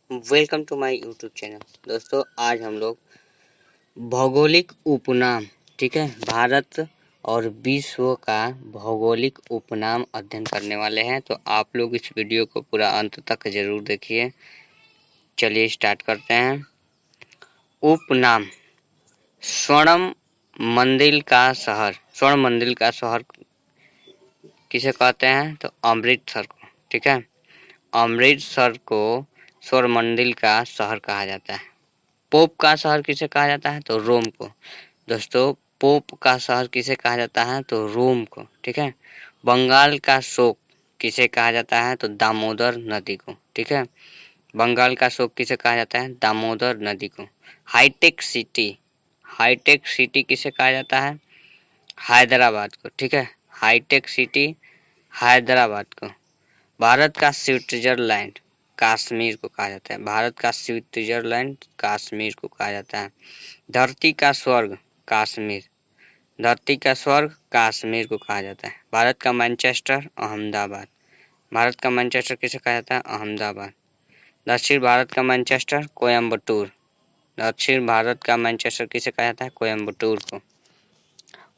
Welcome to my YouTube channel. दोस्तों आज हम लोग भौगोलिक उपनाम, ठीक है, भारत और विश्व का भौगोलिक उपनाम अध्ययन करने वाले हैं। तो आप लोग इस वीडियो को पूरा अंत तक जरूर देखिए। चलिए स्टार्ट करते हैं। उपनाम। स्वर्ण मंदिर का शहर। स्वर्ण मंदिर का शहर किसे कहते हैं? तो अमृतसर को, ठीक है। अमृतसर को स्वर्ण मंदिर का शहर कहा जाता है। पोप का शहर किसे कहा जाता है? तो रोम को। दोस्तों पोप का शहर किसे कहा जाता है? तो रोम को, ठीक है। बंगाल का शोक किसे कहा जाता है? तो दामोदर नदी को, ठीक है। बंगाल का शोक किसे कहा जाता है? दामोदर नदी को। Hi tech city. हाईटेक सिटी किसे कहा जाता है? हैदराबाद को, ठीक है। हाईटेक सिटी हैदराबाद को। भारत का स्विट्जरलैंड कश्मीर को कहा जाता है। भारत का स्विट्जरलैंड कश्मीर को कहा जाता है। धरती का स्वर्ग कश्मीर। धरती का स्वर्ग कश्मीर को कहा जाता है। भारत का मैनचेस्टर अहमदाबाद। भारत का मैनचेस्टर किसे कहा जाता है? अहमदाबाद। दक्षिण भारत का मैनचेस्टर कोयम्बटूर। दक्षिण भारत का मैनचेस्टर किसे कहा जाता है? कोयम्बटूर को।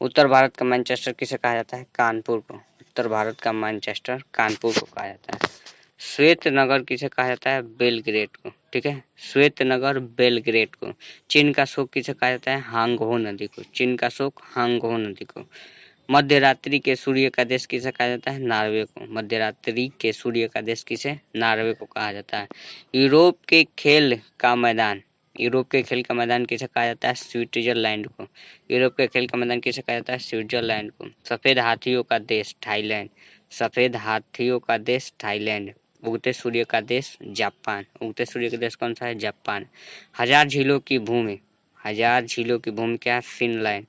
उत्तर भारत का मैनचेस्टर किसे कहा जाता है? कानपुर को। उत्तर भारत का मैनचेस्टर कानपुर को कहा जाता है। श्वेत नगर किसे कहा जाता है? बेलग्रेड को, ठीक है। श्वेत नगर बेलग्रेड को। चीन का शोक किसे कहा जाता है? हांगहो नदी को। चीन का शोक हांगहो नदी को। मध्य रात्रि के सूर्य का देश किसे कहा जाता है? नॉर्वे को। मध्य रात्रि के सूर्य का देश किसे? नॉर्वे को कहा जाता है। यूरोप के खेल का मैदान। यूरोप के खेल का मैदान किसे कहा जाता है? स्विट्जरलैंड को। यूरोप के खेल का मैदान किसे कहा जाता है? स्विट्जरलैंड को। सफेद हाथियों का देश थाईलैंड। सफेद हाथियों का देश थाईलैंड। उगते सूर्य का देश जापान। उगते सूर्य का देश कौन सा है? जापान। हजार झीलों की भूमि। हजार झीलों की भूमि क्या है? फिनलैंड।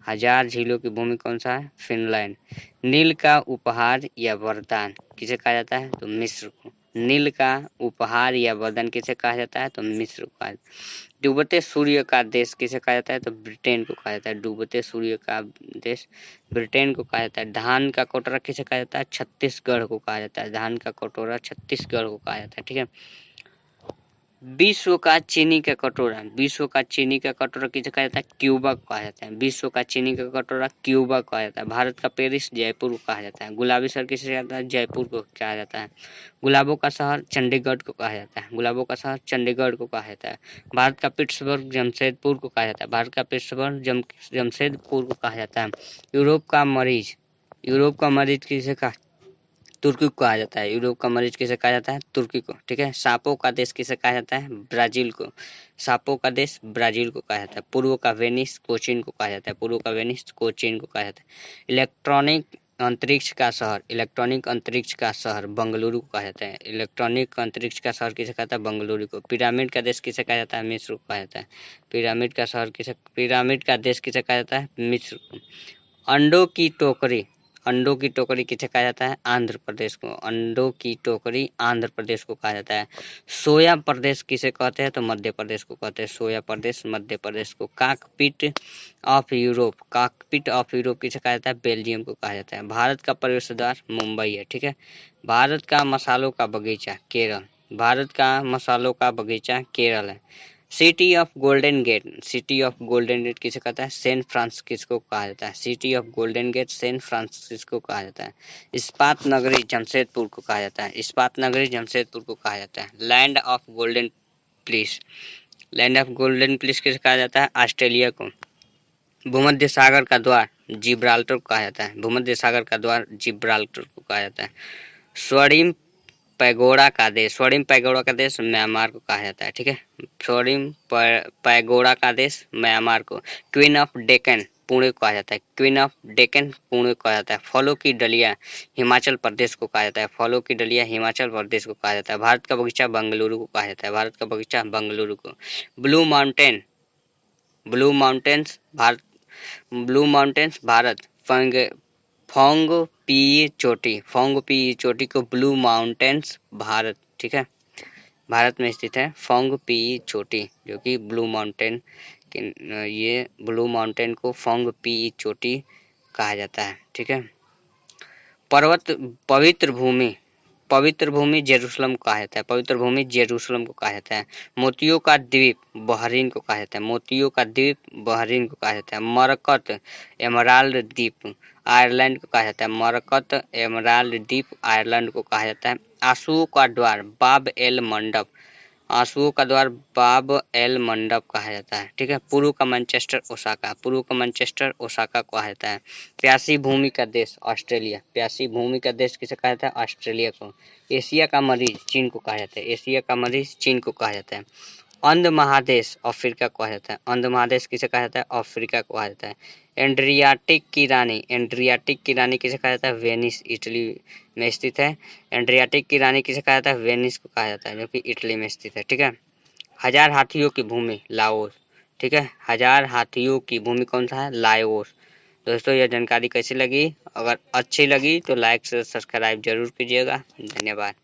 हजार झीलों की भूमि कौन सा है? फिनलैंड। नील का उपहार या वरदान किसे कहा जाता है? तो मिस्र को। नील का उपहार या वरदान किसे कहा जाता है? तो मिस्र को कहा जाता है। डूबते सूर्य का देश किसे कहा जाता है? तो ब्रिटेन को कहा जाता है। डूबते सूर्य का देश ब्रिटेन को कहा जाता है। धान का कटोरा किसे कहा जाता है? छत्तीसगढ़ को कहा जाता है। धान का कटोरा छत्तीसगढ़ को कहा जाता है, ठीक है। विश्व का चीनी का कटोरा। विश्व का चीनी का कटोरा किसे कहा जाता है? क्यूबा को कहा जाता है। विश्व का चीनी का कटोरा क्यूबा को कहा जाता है। भारत का पेरिस जयपुर को कहा जाता है। गुलाबी शहर किसे कहता है? जयपुर को कहा जाता है। गुलाबों का शहर चंडीगढ़ को कहा जाता है। गुलाबों का शहर चंडीगढ़ को कहा जाता है। भारत का पिट्सबर्ग जमशेदपुर को कहा जाता है। भारत का पिट्सबर्ग जमशेदपुर को कहा जाता है। यूरोप का मरीज। यूरोप का मरीज किसे कहा? तुर्की को कहा जाता है। यूरोप का मरीज किसे कहा जाता है? तुर्की को, ठीक है। सांपों का देश किसे कहा जाता है? ब्राजील को। सांपों का देश ब्राजील को कहा जाता है। पूर्व का वेनिस कोचीन को कहा जाता है। पूर्व का वेनिस कोचीन को कहा जाता है। इलेक्ट्रॉनिक अंतरिक्ष का शहर। इलेक्ट्रॉनिक अंतरिक्ष का शहर बंगलुरु को कहा जाता है। इलेक्ट्रॉनिक अंतरिक्ष का शहर किसे कहता है? बंगलुरु को। पिरामिड का देश किसे कहा जाता है? मिस्र को कहा जाता है। पिरामिड का देश किसे कहा जाता है? मिस्र को। अंडों की टोकरी। अंडों की टोकरी किसे कहा जाता है? आंध्र प्रदेश को। अंडों की टोकरी आंध्र प्रदेश को कहा जाता है। सोया प्रदेश किसे कहते हैं? तो मध्य प्रदेश को कहते हैं। सोया प्रदेश मध्य प्रदेश को। Cockpit of Europe. Cockpit of Europe किसे कहा जाता है? बेल्जियम को कहा जाता है। भारत का प्रवेश द्वार मुंबई है, ठीक है। भारत का मसालों का बगीचा केरल। भारत का मसालों का बगीचा केरल है। City of Golden Gate. City of Golden Gate किसे कहता है? सैन फ्रांसिस्को कहा जाता है। City of Golden Gate San Francisco कहा जाता है। इस्पात नगरी जमशेदपुर को कहा जाता है। इस्पात नगरी जमशेदपुर को कहा जाता है। Land of golden police. Land of golden police किसे कहा जाता है? ऑस्ट्रेलिया को। भूमध्य सागर का द्वार जिब्राल्टर को कहा जाता है। भूमध्य सागर का द्वार जिब्राल्टर को कहा जाता है। स्वर्णिम पैगोडा का देश। स्वर्णिम पैगोडा का देश म्यांमार को कहा जाता है, ठीक है। स्वर्णिम पैगोडा का देश म्यांमार को। क्वीन ऑफ डेक्कन पुणे को कहा जाता है। क्वीन ऑफ डेक्कन पुणे को कहा जाता है। फलों की डलिया हिमाचल प्रदेश को कहा जाता है। फलों की डलिया हिमाचल प्रदेश को कहा जाता है। भारत का बगीचा बंगलुरु को कहा जाता है। भारत का बगीचा बंगलुरु को। Blue mountain. Blue mountains Bharat. Blue mountains Bharat. Phawngpui चोटी। फोंग पी चोटी को ब्लू माउंटेन्स भारत, ठीक है। भारत में स्थित है फोंग पी चोटी जो कि ब्लू माउंटेन। ये ब्लू माउंटेन को फोंग पी चोटी कहा जाता है, ठीक है। पर्वत पवित्र भूमि। पवित्र भूमि जेरूशलम को कहा जाता है, पवित्र भूमि जेरूशलम को कहा जाता है। मोतियों का द्वीप बहरीन को कहा जाता है, मोतियों का द्वीप बहरीन को कहा जाता है। मरकत एमराल्ड द्वीप आयरलैंड को कहा जाता है, मरकत एमराल्ड द्वीप आयरलैंड को कहा जाता है। आंसुओं का द्वार बाब एल मंडप, आंसुओं का द्वार बाब एल मंडप कहा जाता है। ठीक है, पूर्व का मैनचेस्टर ओसाका, पूर्व का मैनचेस्टर ओसाका कहा जाता है। प्यासी भूमि का देश ऑस्ट्रेलिया, प्यासी भूमि का देश किसे कहा जाता है? ऑस्ट्रेलिया को। एशिया का मरीज चीन को कहा जाता है, एशिया का मरीज चीन को कहा जाता है। अंध महादेश अफ्रीका को कहा जाता है, अंध महादेश किसे कहा जाता है? अफ्रीका को कहा जाता है। एड्रियाटिक की रानी, एड्रियाटिक की रानी किसे कहा जाता है? वेनिस इटली में स्थित है। एड्रियाटिक की रानी किसे कहा जाता है? वेनिस को कहा जाता है, जो कि इटली में स्थित है। ठीक है, हजार हाथियों की भूमि लाओस। ठीक है, हजार हाथियों की भूमि कौन सा है? लाओस। दोस्तों यह जानकारी कैसी लगी? अगर अच्छी लगी तो लाइक से सब्सक्राइब जरूर कीजिएगा। धन्यवाद।